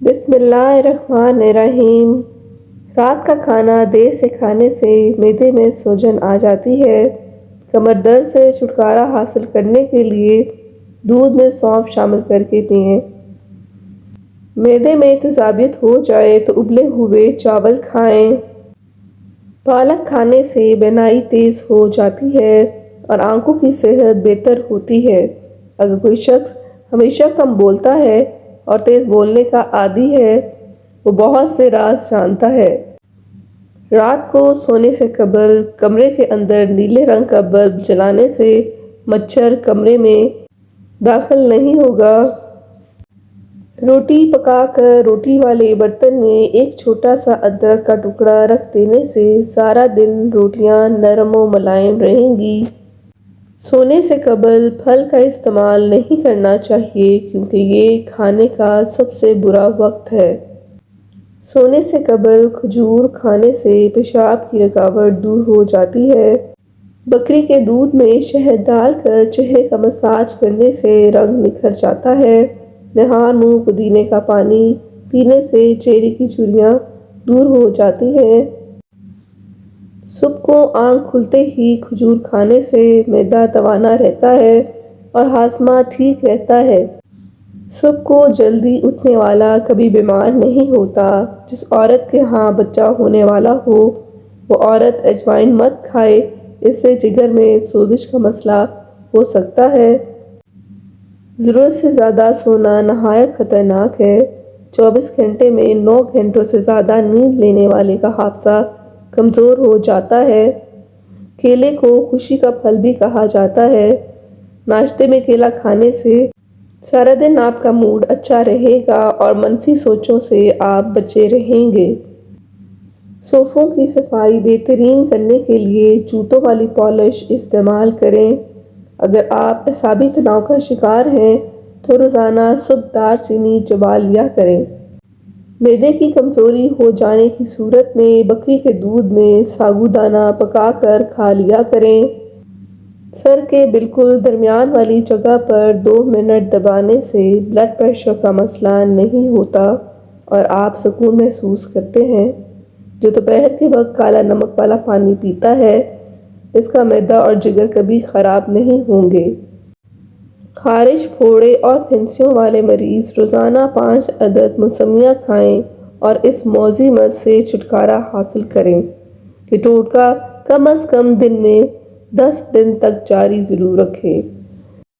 بسم اللہ الرحمن الرحیم۔ رات کا کھانا دیر سے کھانے سے معدے میں سوجن آ جاتی ہے۔ کمر درد سے چھٹکارا حاصل کرنے کے لیے دودھ میں سونف شامل کر کے پئیں۔ معدے میں تیزابیت ہو جائے تو ابلے ہوئے چاول کھائیں۔ پالک کھانے سے بینائی تیز ہو جاتی ہے اور آنکھوں کی صحت بہتر ہوتی ہے۔ اگر کوئی شخص ہمیشہ کم بولتا ہے اور تیز بولنے کا عادی ہے، وہ بہت سے راز جانتا ہے۔ رات کو سونے سے قبل کمرے کے اندر نیلے رنگ کا بلب جلانے سے مچھر کمرے میں داخل نہیں ہوگا۔ روٹی پکا کر روٹی والے برتن میں ایک چھوٹا سا ادرک کا ٹکڑا رکھ دینے سے سارا دن روٹیاں نرم و ملائم رہیں گی۔ سونے سے قبل پھل کا استعمال نہیں کرنا چاہیے کیونکہ یہ کھانے کا سب سے برا وقت ہے۔ سونے سے قبل کھجور کھانے سے پیشاب کی رکاوٹ دور ہو جاتی ہے۔ بکری کے دودھ میں شہد ڈال کر چہرے کا مساج کرنے سے رنگ نکھر جاتا ہے۔ نہار منہ پودینے کا پانی پینے سے چہرے کی جھریاں دور ہو جاتی ہیں۔ صبح کو آنکھ کھلتے ہی کھجور کھانے سے معدہ توانا رہتا ہے اور ہاضمہ ٹھیک رہتا ہے۔ صبح کو جلدی اٹھنے والا کبھی بیمار نہیں ہوتا۔ جس عورت کے ہاں بچہ ہونے والا ہو وہ عورت اجوائن مت کھائے، اس سے جگر میں سوزش کا مسئلہ ہو سکتا ہے۔ ضرورت سے زیادہ سونا نہایت خطرناک ہے۔ 24 گھنٹے میں 9 گھنٹوں سے زیادہ نیند لینے والے کا حافظہ کمزور ہو جاتا ہے۔ کیلے کو خوشی کا پھل بھی کہا جاتا ہے۔ ناشتے میں کیلا کھانے سے سارا دن آپ کا موڈ اچھا رہے گا اور منفی سوچوں سے آپ بچے رہیں گے۔ صوفوں کی صفائی بہترین کرنے کے لیے جوتوں والی پالش استعمال کریں۔ اگر آپ اعصابی تناؤ کا شکار ہیں تو روزانہ صبح دار چینی چبا لیا کریں۔ معدے کی کمزوری ہو جانے کی صورت میں بکری کے دودھ میں سابودانہ پکا کر کھا لیا کریں۔ سر کے بالکل درمیان والی جگہ پر 2 منٹ دبانے سے بلڈ پریشر کا مسئلہ نہیں ہوتا اور آپ سکون محسوس کرتے ہیں۔ جو دوپہر کے وقت کالا نمک والا پانی پیتا ہے، اس کا معدہ اور جگر کبھی خراب نہیں ہوں گے۔ خارش، پھوڑے اور پھنسیوں والے مریض روزانہ 5 عدد موسمیاں کھائیں اور اس موذی مرض سے چھٹکارا حاصل کریں۔ یہ ٹوٹکا کم از کم دن میں 10 دن تک جاری ضرور رکھیں۔